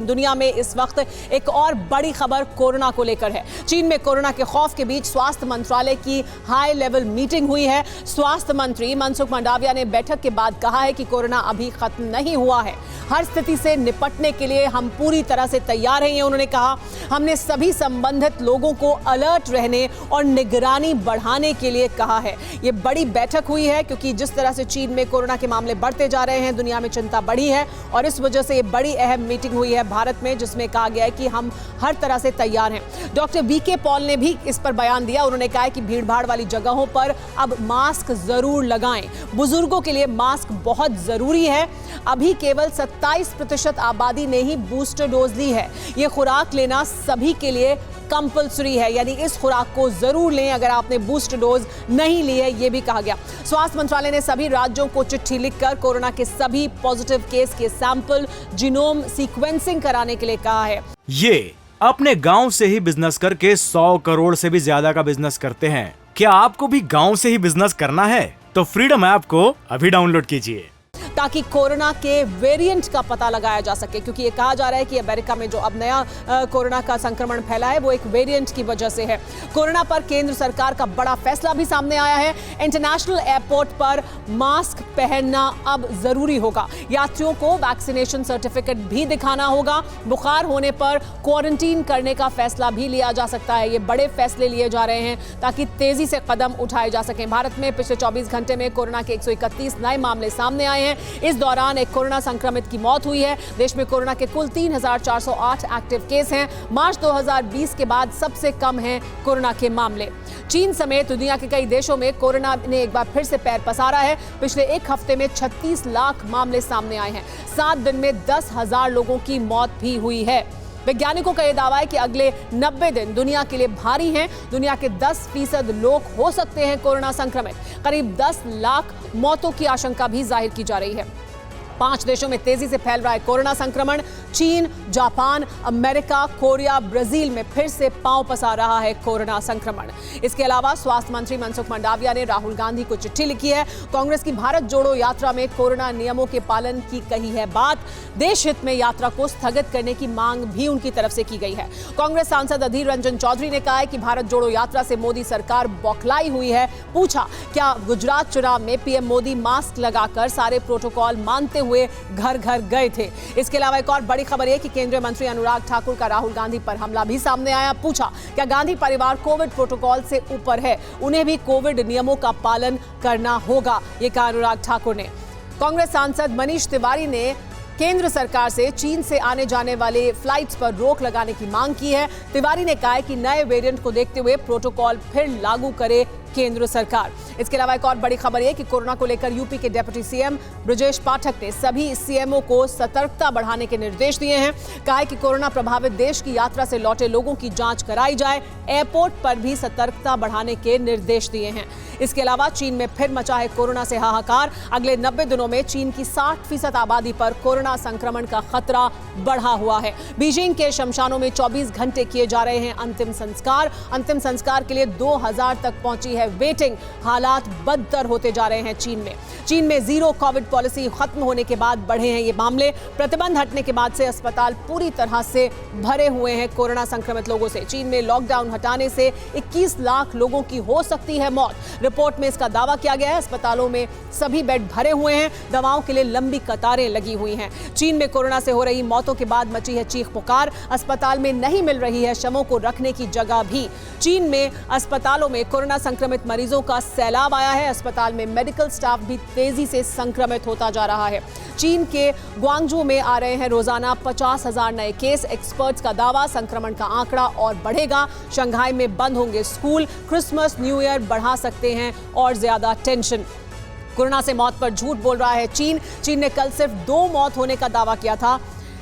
दुनिया में इस वक्त एक और बड़ी खबर कोरोना को लेकर है। चीन में कोरोना के खौफ के बीच स्वास्थ्य मंत्रालय की हाई लेवल मीटिंग हुई है। स्वास्थ्य मंत्री मनसुख मंडाविया ने बैठक के बाद कहा है कि कोरोना अभी खत्म नहीं हुआ है, हर स्थिति से निपटने के लिए हम पूरी तरह से तैयार हैं। उन्होंने कहा, हमने सभी संबंधित लोगों को अलर्ट रहने और निगरानी बढ़ाने के लिए कहा है। ये बड़ी बैठक हुई है क्योंकि जिस तरह से चीन में कोरोना के मामले बढ़ते जा रहे हैं, दुनिया में चिंता बढ़ी है और इस वजह से ये बड़ी अहम मीटिंग हुई है भारत में, जिसमें कहा गया है कि हम हर तरह से तैयार हैं। डॉक्टर वीके पॉल ने भी इस पर बयान दिया। उन्होंने कहा है कि भीड़भाड़ वाली जगहों पर अब मास्क जरूर लगाएं। बुजुर्गों के लिए मास्क बहुत जरूरी है। अभी केवल 27% आबादी ने ही बूस्टर डोज ली है। ये खुराक लेना सभी के लिए कंपल्सरी है, यानी इस खुराक को जरूर लें अगर आपने बूस्टर डोज नहीं ली है, ये भी कहा गया। स्वास्थ्य मंत्रालय ने सभी राज्यों को चिट्ठी लिखकर कोरोना के सभी पॉजिटिव केस के सैंपल जीनोम सीक्वेंसिंग कराने के लिए कहा है। ये अपने गांव से ही बिजनेस करके 100 करोड़ से भी ज्यादा का बिजनेस करते हैं। क्या आपको भी गांव से ही बिजनेस करना है? तो फ्रीडम ऐप को अभी डाउनलोड कीजिए ताकि कोरोना के वेरिएंट का पता लगाया जा सके, क्योंकि ये कहा जा रहा है कि अमेरिका में जो अब नया कोरोना का संक्रमण फैला है वो एक वेरिएंट की वजह से है। कोरोना पर केंद्र सरकार का बड़ा फैसला भी सामने आया है। इंटरनेशनल एयरपोर्ट पर मास्क पहनना अब जरूरी होगा। यात्रियों को वैक्सीनेशन सर्टिफिकेट भी दिखाना होगा। बुखार होने पर क्वारंटीन करने का फैसला भी लिया जा सकता है। ये बड़े फैसले लिए जा रहे हैं ताकि तेजी से कदम उठाए जा सकें। भारत में पिछले 24 घंटे में कोरोना के 131 नए मामले सामने आए हैं। इस दौरान एक कोरोना संक्रमित की मौत हुई है। देश में कोरोना के कुल 3,408 एक्टिव केस हैं। मार्च 2020 के बाद सबसे कम हैं कोरोना के मामले। चीन समेत दुनिया के कई देशों में कोरोना ने एक बार फिर से पैर पसारा है। पिछले एक हफ्ते में 36 लाख मामले सामने आए हैं। 7 दिन में 10,000 लोगों की मौत भी हुई है। वैज्ञानिकों का यह दावा है कि अगले 90 दिन दुनिया के लिए भारी हैं। दुनिया के 10% लोग हो सकते हैं कोरोना संक्रमित। करीब 10 लाख मौतों की आशंका भी जाहिर की जा रही है। 5 देशों में तेजी से फैल रहा है कोरोना संक्रमण। चीन, जापान, अमेरिका, कोरिया, ब्राजील में फिर से पांव पसार रहा है कोरोना संक्रमण। इसके अलावा स्वास्थ्य मंत्री मनसुख मंडाविया ने राहुल गांधी को चिट्ठी लिखी है। कांग्रेस की भारत जोड़ो यात्रा में कोरोना नियमों के पालन की कही है बात। देश हित में यात्रा को स्थगित करने की मांग भी उनकी तरफ से की गई है। कांग्रेस सांसद अधीर रंजन चौधरी ने कहा है कि भारत जोड़ो यात्रा से मोदी सरकार बौखलाई हुई है। पूछा, क्या गुजरात चुनाव में पीएम मोदी मास्क लगाकर सारे प्रोटोकॉल मानते हुए घर घर गए थे? इसके अलावा एक और बड़ी खबर है कि केंद्रीय मंत्री अनुराग ठाकुर का राहुल गांधी पर हमला भी सामने आया। पूछा, क्या गांधी परिवार कोविड प्रोटोकॉल से ऊपर है? उन्हें भी कोविड नियमों का पालन करना होगा, ये कहा अनुराग ठाकुर ने। कांग्रेस सांसद मनीष तिवारी ने केंद्र सरकार से चीन से आने जाने वाले फ्लाइट्स पर रोक लगाने की मांग की है। तिवारी ने कहा है कि नए वेरिएंट को देखते हुए प्रोटोकॉल फिर लागू करे केंद्र सरकार। इसके अलावा एक और बड़ी खबर है कि कोरोना को लेकर यूपी के डिप्टी सीएम ब्रजेश पाठक ने सभी सीएमओ को सतर्कता बढ़ाने के निर्देश दिए हैं। कहा है कि कोरोना प्रभावित देश की यात्रा से लौटे लोगों की जांच कराई जाए। एयरपोर्ट पर भी सतर्कता बढ़ाने के निर्देश दिए हैं। इसके अलावा चीन में फिर मचा है कोरोना से हाहाकार। अगले 90 दिनों में चीन की 60% आबादी पर कोरोना संक्रमण का खतरा बढ़ा हुआ है। बीजिंग के शमशानों में 24 घंटे किए जा रहे हैं अंतिम संस्कार। अंतिम संस्कार के लिए 2000 तक पहुंची है वेटिंग। हालात बदतर होते जा रहे हैं चीन में जीरो कोविड पॉलिसी खत्म होने के बाद बढ़े हैं ये मामले। प्रतिबंध हटने के बाद से अस्पताल पूरी तरह से भरे हुए हैं कोरोना संक्रमित लोगों से। चीन में लॉकडाउन हटाने से 21 लाख लोगों की हो सकती है मौत। रिपोर्ट में इसका दावा किया गया है। अस्पतालों में सभी बेड भरे हुए हैं। दवाओं के लिए लंबी कतारें लगी हुई हैं। चीन में कोरोना से हो रही मौतों के बाद मची है चीख पुकार। अस्पताल में नहीं मिल रही है शवों को रखने की जगह भी। चीन में अस्पतालों में कोरोना संक्रमित मरीजों का सैलाब आया है। अस्पताल में मेडिकल स्टाफ भी तेजी से संक्रमित होता जा रहा है। चीन के ग्वांगझू में आ रहे हैं रोजाना 50,000 नए केस। एक्सपर्ट्स का दावा, संक्रमण का आंकड़ा और बढ़ेगा। शंघाई में बंद होंगे स्कूल। क्रिसमस, न्यू ईयर बढ़ा सकते हैं और ज्यादा टेंशन। कोरोना से मौत पर झूठ बोल रहा है चीन ने कल सिर्फ 2 मौत होने का दावा किया था।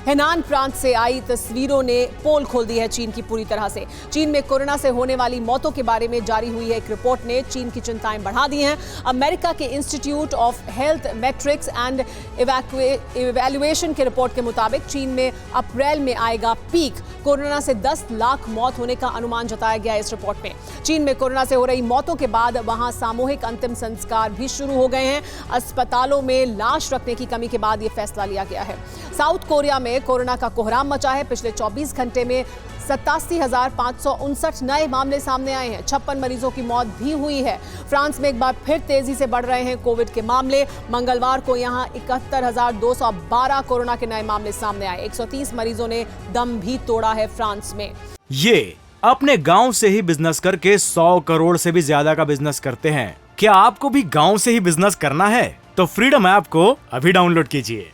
हेनान प्रांत से आई तस्वीरों ने पोल खोल दी है चीन की पूरी तरह से। चीन में कोरोना से होने वाली मौतों के बारे में जारी हुई है एक रिपोर्ट ने चीन की चिंताएं बढ़ा दी हैं। अमेरिका के institute of health matrix and evaluation के रिपोर्ट के मुताबिक चीन में अप्रैल में आएगा पीक। कोरोना से 10 लाख मौत होने का अनुमान जताया गया इस रिपोर्ट में। चीन में कोरोना से हो रही मौतों के बाद वहां सामूहिक अंतिम संस्कार भी शुरू हो गए हैं। अस्पतालों में लाश रखने की कमी के बाद यह फैसला लिया गया है। साउथ कोरिया में कोरोना का कोहराम मचा है। पिछले 24 घंटे में 87,559 नए मामले सामने आए हैं। 56 मरीजों की मौत भी हुई है। फ्रांस में एक बार फिर तेजी से बढ़ रहे हैं कोविड के मामले। मंगलवार को यहां 71,212 कोरोना के नए मामले सामने आए। 130 मरीजों ने दम भी तोड़ा है फ्रांस में। ये अपने गांव से ही बिजनेस करके 100 करोड़ से भी ज्यादा का बिजनेस करते हैं। क्या आपको भी गांव से ही बिजनेस करना है? तो फ्रीडम ऐप को अभी डाउनलोड कीजिए।